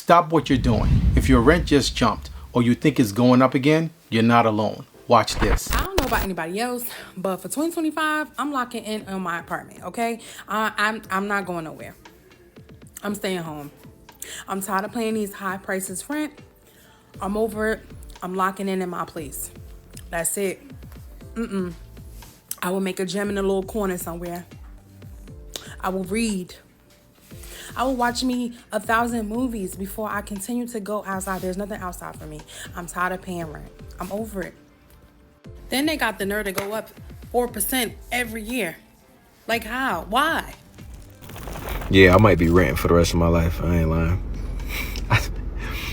Stop what you're doing. If your rent just jumped or you think it's going up again, you're not alone. Watch this. I don't know about anybody else, but for 2025, I'm locking in on my apartment, okay? I'm not going nowhere. I'm staying home. I'm tired of paying these high prices rent. I'm over it. I'm locking in my place. That's it. I will make a gym in a little corner somewhere. I will read. I will watch me 1,000 movies before I continue to go outside. There's nothing outside for me. I'm tired of paying rent. I'm over it. Then they got the nerve to go up 4% every year. Like how? Why? Yeah, I might be renting for the rest of my life. I ain't lying.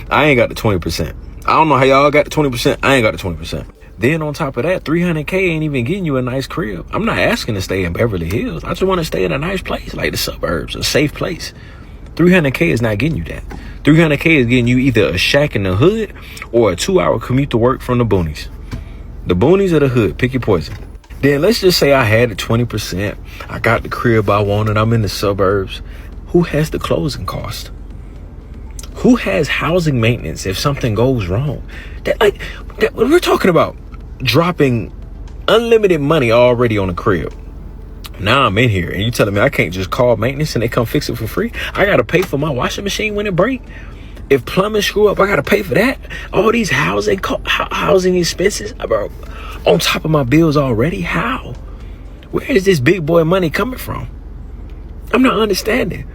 I ain't got the 20%. I don't know how y'all got the 20%. I ain't got the 20%. Then on top of that, $300K ain't even getting you a nice crib. I'm not asking to stay in Beverly Hills. I just want to stay in a nice place, like the suburbs, a safe place. $300K is not getting you that. $300K is getting you either a shack in the hood or a 2-hour commute to work from the boonies. The boonies or the hood, pick your poison. Then let's just say I had the 20%. I got the crib I wanted. I'm in the suburbs. Who has the closing cost? Who has housing maintenance if something goes wrong? We're talking about dropping unlimited money already on a crib. Now I'm in here and you telling me I can't just call maintenance and they come fix it for free? I got to pay for my washing machine when it breaks. If plumbing screw up, I got to pay for that. All these housing expenses, bro, on top of my bills already. How? Where is this big boy money coming from? I'm not understanding.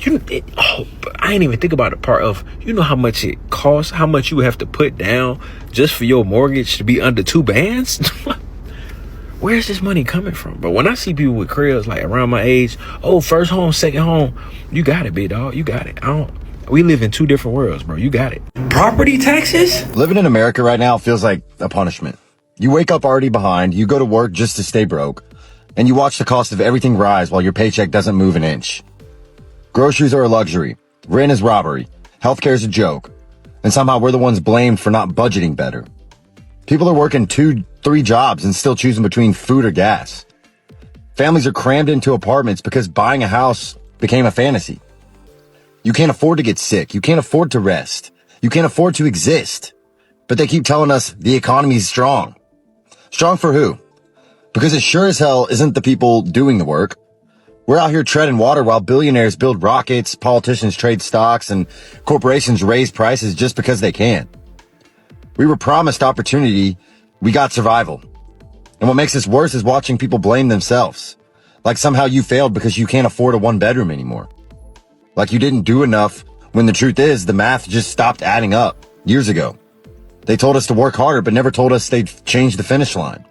I ain't even think about the part of, you know how much it costs, how much you have to put down just for your mortgage to be under 2 bands? Where's this money coming from? But when I see people with cribs like around my age, first home, second home, you got it, big dog. You got it. We live in 2 different worlds, bro. You got it. Property taxes? Living in America right now feels like a punishment. You wake up already behind, you go to work just to stay broke, and you watch the cost of everything rise while your paycheck doesn't move an inch. Groceries are a luxury. Rent is robbery. Healthcare is a joke. And somehow we're the ones blamed for not budgeting better. People are working 2-3 jobs and still choosing between food or gas. Families are crammed into apartments because buying a house became a fantasy. You can't afford to get sick. You can't afford to rest. You can't afford to exist. But they keep telling us the economy's strong. Strong for who? Because it sure as hell isn't the people doing the work. We're out here treading water while billionaires build rockets, politicians trade stocks, and corporations raise prices just because they can. We were promised opportunity. We got survival. And what makes this worse is watching people blame themselves. Like somehow you failed because you can't afford a 1-bedroom anymore. Like you didn't do enough when the truth is the math just stopped adding up years ago. They told us to work harder, but never told us they'd change the finish line.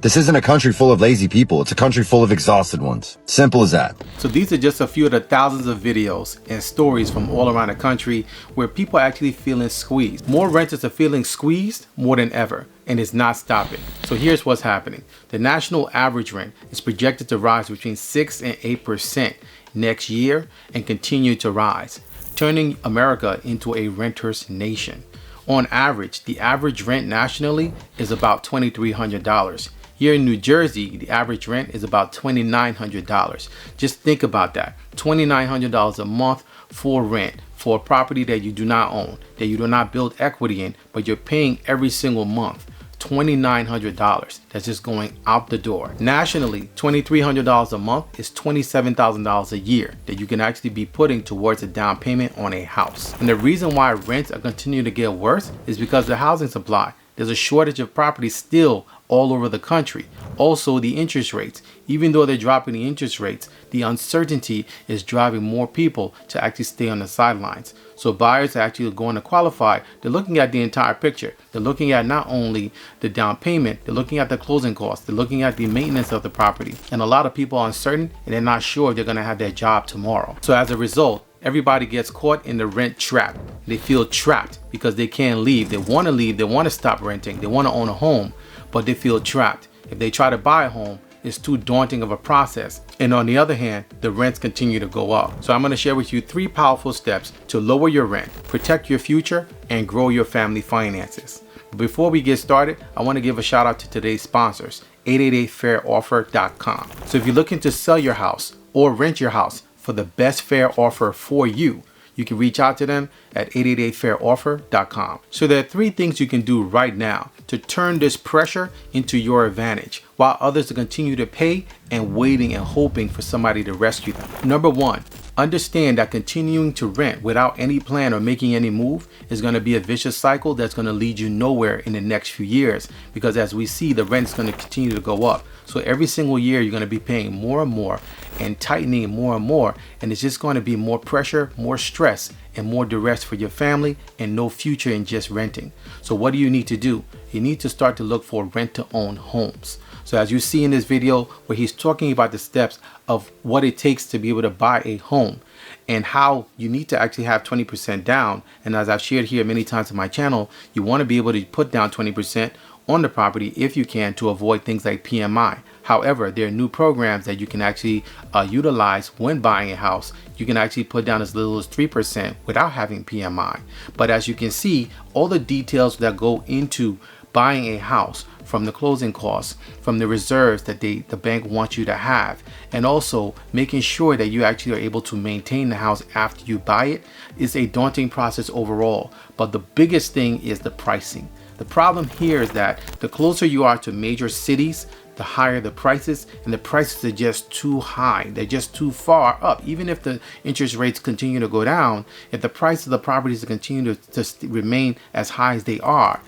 This isn't a country full of lazy people. It's a country full of exhausted ones. Simple as that. So these are just a few of the thousands of videos and stories from all around the country where people are actually feeling squeezed. More renters are feeling squeezed more than ever, and it's not stopping. So here's what's happening. The national average rent is projected to rise between 6 and 8% next year and continue to rise, turning America into a renter's nation. On average, the average rent nationally is about $2,300. Here in New Jersey, the average rent is about $2,900. Just think about that. $2,900 a month for rent for a property that you do not own, that you do not build equity in, but you're paying every single month. $2,900. That's just going out the door. Nationally, $2,300 a month is $27,000 a year that you can actually be putting towards a down payment on a house. And the reason why rents are continuing to get worse is because the housing supply. There's a shortage of property still all over the country. Also, the interest rates. Even though they're dropping the interest rates, the uncertainty is driving more people to actually stay on the sidelines. So buyers are actually going to qualify. They're looking at the entire picture. They're looking at not only the down payment, they're looking at the closing costs, they're looking at the maintenance of the property. And a lot of people are uncertain and they're not sure if they're going to have their job tomorrow. So as a result, everybody gets caught in the rent trap. They feel trapped because they can't leave. They want to leave. They want to stop renting. They want to own a home, but they feel trapped. If they try to buy a home, it's too daunting of a process. And on the other hand, the rents continue to go up. So I'm going to share with you 3 powerful steps to lower your rent, protect your future, and grow your family finances. But before we get started, I want to give a shout out to today's sponsors, 888fairoffer.com. So if you're looking to sell your house or rent your house for the best fair offer for you, you can reach out to them at 888fairoffer.com. So there are 3 things you can do right now to turn this pressure into your advantage while others continue to pay and waiting and hoping for somebody to rescue them. Number 1, understand that continuing to rent without any plan or making any move is going to be a vicious cycle that's going to lead you nowhere in the next few years, because as we see, the rent is going to continue to go up. So every single year you're going to be paying more and more and tightening more and more, and it's just going to be more pressure, more stress, and more duress for your family, and no future in just renting. So what do you need to do? You need to start to look for rent-to-own homes. So as you see in this video where he's talking about the steps of what it takes to be able to buy a home and how you need to actually have 20% down. And as I've shared here many times on my channel, you want to be able to put down 20% on the property if you can, to avoid things like PMI. However, there are new programs that you can actually utilize when buying a house. You can actually put down as little as 3% without having PMI. But as you can see, all the details that go into buying a house, from the closing costs, from the reserves that the bank wants you to have, and also making sure that you actually are able to maintain the house after you buy it, is a daunting process overall. But the biggest thing is the pricing. The problem here is that the closer you are to major cities, the higher the prices, and the prices are just too high. They're just too far up. Even if the interest rates continue to go down, if the price of the properties continue to remain as high as they are,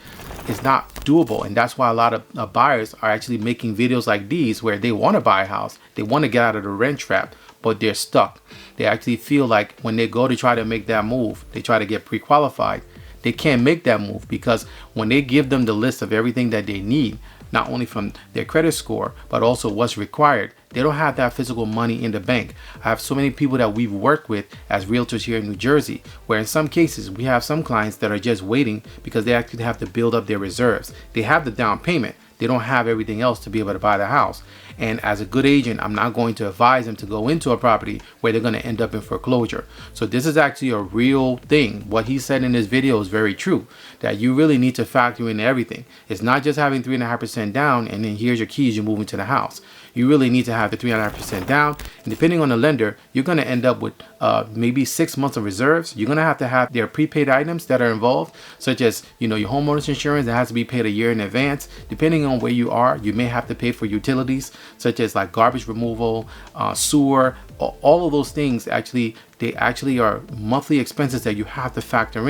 it's not doable. And that's why a lot of buyers are actually making videos like these where they want to buy a house, they want to get out of the rent trap, but they're stuck. They actually feel like when they go to try to make that move, they try to get pre-qualified, they can't make that move, because when they give them the list of everything that they need, not only from their credit score, but also what's required, they don't have that physical money in the bank. I have so many people that we've worked with as realtors here in New Jersey, where in some cases we have some clients that are just waiting because they actually have to build up their reserves. They have the down payment, they don't have everything else to be able to buy the house. And as a good agent, I'm not going to advise them to go into a property where they're going to end up in foreclosure. So this is actually a real thing. What he said in this video is very true, that you really need to factor in everything. It's not just having 3.5% down and then here's your keys, you're moving to the house. You really need to have the 3.5% down, and depending on the lender, you're going to end up with maybe 6 months of reserves. You're going to have their prepaid items that are involved, such as, you know, your homeowner's insurance that has to be paid a year in advance. Depending on where you are, you may have to pay for utilities such as like garbage removal, sewer. All of those things they actually are monthly expenses that you have to factor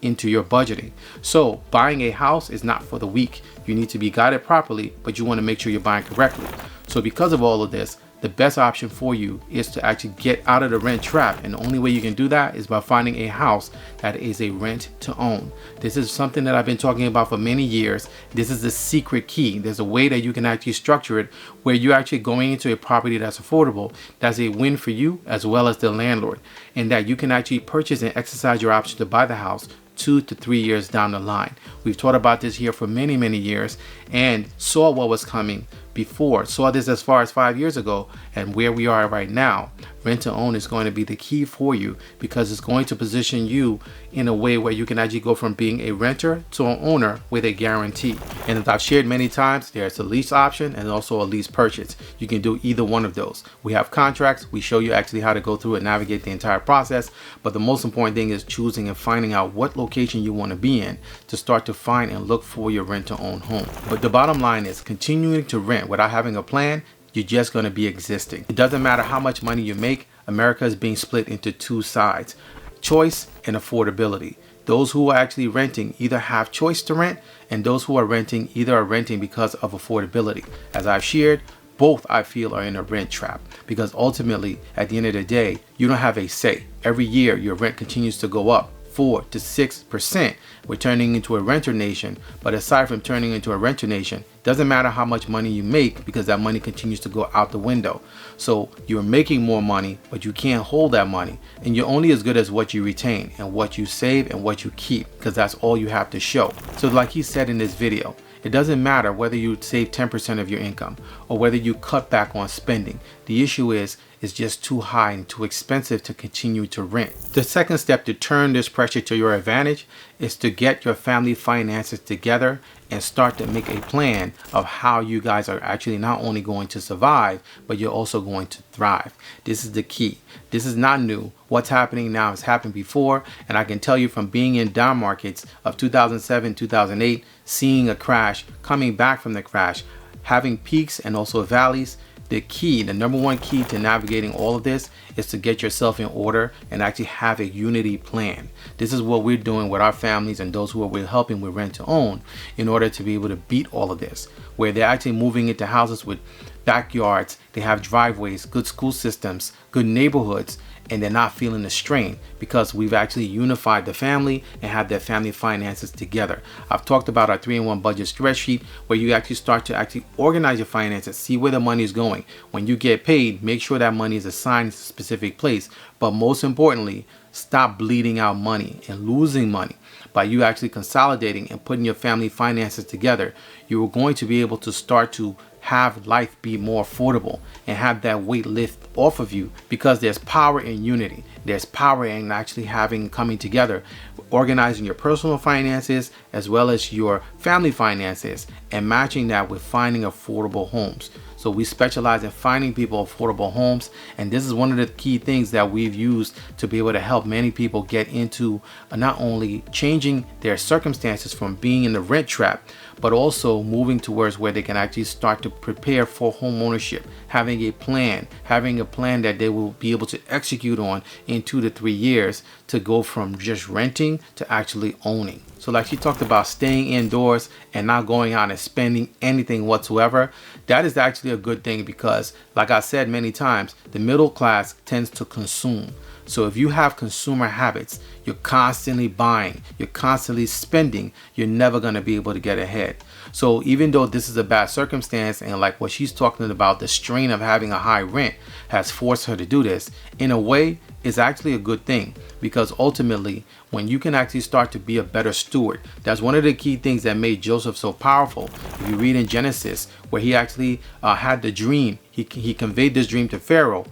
into your budgeting. So buying a house is not for the weak. You need to be guided properly, but you want to make sure you're buying correctly. So because of all of this, the best option for you is to actually get out of the rent trap. And the only way you can do that is by finding a house that is a rent to own. This is something that I've been talking about for many years. This is the secret key. There's a way that you can actually structure it where you're actually going into a property that's affordable. That's a win for you as well as the landlord, and that you can actually purchase and exercise your option to buy the house 2 to 3 years down the line. We've taught about this here for many, many years and saw what was coming before, saw this as far as 5 years ago, and where we are right now. Rent to own is going to be the key for you, because it's going to position you in a way where you can actually go from being a renter to an owner with a guarantee. And as I've shared many times, there's a lease option and also a lease purchase. You can do either one of those. We have contracts. We show you actually how to go through and navigate the entire process. But the most important thing is choosing and finding out what location you want to be in to start to find and look for your rent to own home. But the bottom line is, continuing to rent without having a plan, you're just going to be existing. It doesn't matter how much money you make. America is being split into two sides: choice and affordability. Those who are actually renting either have choice to rent, and those who are renting either are renting because of affordability. As I've shared, both I feel are in a rent trap, because ultimately at the end of the day, you don't have a say. Every year your rent continues to go up 4 to 6%. We're turning into a renter nation. But aside from turning into a renter nation, doesn't matter how much money you make, because that money continues to go out the window. So you're making more money, but you can't hold that money, and you're only as good as what you retain and what you save and what you keep, because that's all you have to show. So like he said in this video, it doesn't matter whether you save 10% of your income or whether you cut back on spending. The issue is is just too high and too expensive to continue to rent. The second step to turn this pressure to your advantage is to get your family finances together and start to make a plan of how you guys are actually not only going to survive, but you're also going to thrive. This is the key. This is not new. What's happening now has happened before, and I can tell you from being in down markets of 2007, 2008, seeing a crash, coming back from the crash, having peaks and also valleys, the number one key to navigating all of this is to get yourself in order and actually have a unity plan. This is what we're doing with our families and those who we're helping with rent to own in order to be able to beat all of this, where they're actually moving into houses with backyards, they have driveways, good school systems, good neighborhoods, and they're not feeling the strain because we've actually unified the family and have their family finances together. I've talked about our 3-in-1 budget spreadsheet where you actually start to actually organize your finances, see where the money is going. When you get paid, make sure that money is assigned to a specific place. But most importantly, stop bleeding out money and losing money. By you actually consolidating and putting your family finances together, you're going to be able to start to have life be more affordable and have that weight lift off of you, because there's power in unity. There's power in actually coming together, organizing your personal finances as well as your family finances and matching that with finding affordable homes. So we specialize in finding people affordable homes, and this is one of the key things that we've used to be able to help many people get into not only changing their circumstances from being in the rent trap, but also moving towards where they can actually start to prepare for home ownership, having a plan that they will be able to execute on in 2 to 3 years to go from just renting to actually owning. So like she talked about staying indoors and not going out and spending anything whatsoever, that is actually a good thing because, like I said many times, the middle class tends to consume. So if you have consumer habits, you're constantly buying, you're constantly spending, you're never going to be able to get ahead. So even though this is a bad circumstance, and like what she's talking about, the strain of having a high rent has forced her to do this, in a way, is actually a good thing, because ultimately, when you can actually start to be a better steward, that's one of the key things that made Joseph so powerful. If you read in Genesis, where he actually had the dream, he conveyed this dream to Pharaoh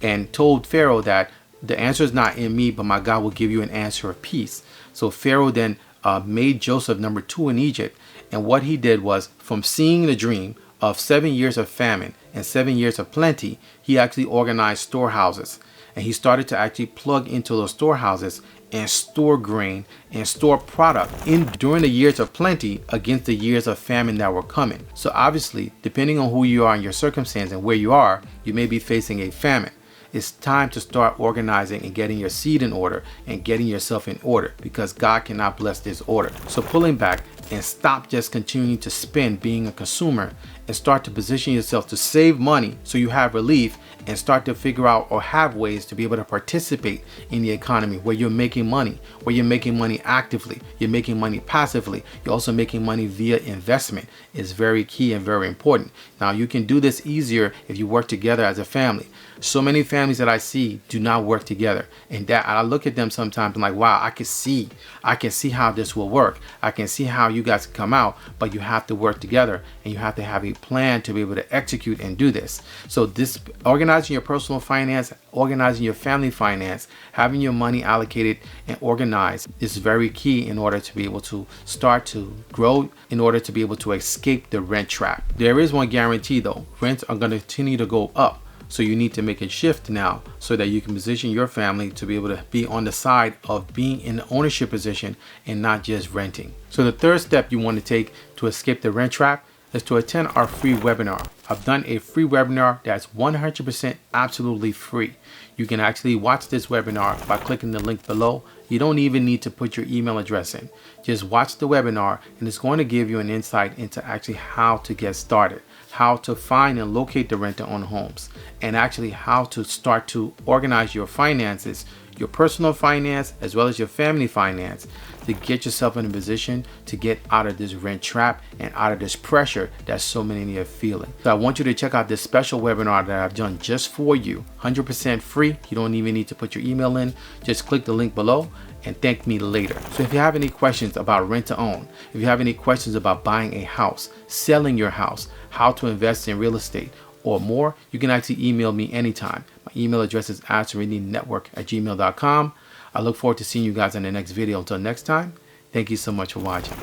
and told Pharaoh that the answer is not in me, but my God will give you an answer of peace. So Pharaoh then made Joseph number 2 in Egypt. And what he did was, from seeing the dream of 7 years of famine and 7 years of plenty, he actually organized storehouses. And he started to actually plug into those storehouses and store grain and store product during the years of plenty against the years of famine that were coming. So obviously, depending on who you are and your circumstance and where you are, you may be facing a famine. It's time to start organizing and getting your seed in order and getting yourself in order, because God cannot bless this order. So pulling back and stop just continuing to spend being a consumer and start to position yourself to save money so you have relief, and start to figure out or have ways to be able to participate in the economy where you're making money, where you're making money actively, you're making money passively, you're also making money via investment is very key and very important. Now you can do this easier if you work together as a family. So many families that I see do not work together, and that I look at them sometimes and like, wow, I can see how this will work. I can see how you guys can come out, but you have to work together and you have to have a plan to be able to execute and do this. So this organizing your personal finance, organizing your family finance, having your money allocated and organized is very key in order to be able to start to grow, in order to be able to escape the rent trap. There is one guarantee though, rents are going to continue to go up. So you need to make a shift now so that you can position your family to be able to be on the side of being in the ownership position and not just renting. So the third step you want to take to escape the rent trap is to attend our free webinar. I've done a free webinar that's 100% absolutely free. You can actually watch this webinar by clicking the link below. You don't even need to put your email address in. Just watch the webinar and it's going to give you an insight into actually how to get started, how to find and locate the rent-to-own homes, and actually how to start to organize your finances, your personal finance as well as your family finance, to get yourself in a position to get out of this rent trap and out of this pressure that so many of you are feeling. So I want you to check out this special webinar that I've done just for you, 100% free. You don't even need to put your email in. Just click the link below and thank me later. So if you have any questions about rent to own, if you have any questions about buying a house, selling your house, how to invest in real estate, or more, you can actually email me anytime. My email address is AskRinde@gmail.com. I look forward to seeing you guys in the next video. Until next time, thank you so much for watching.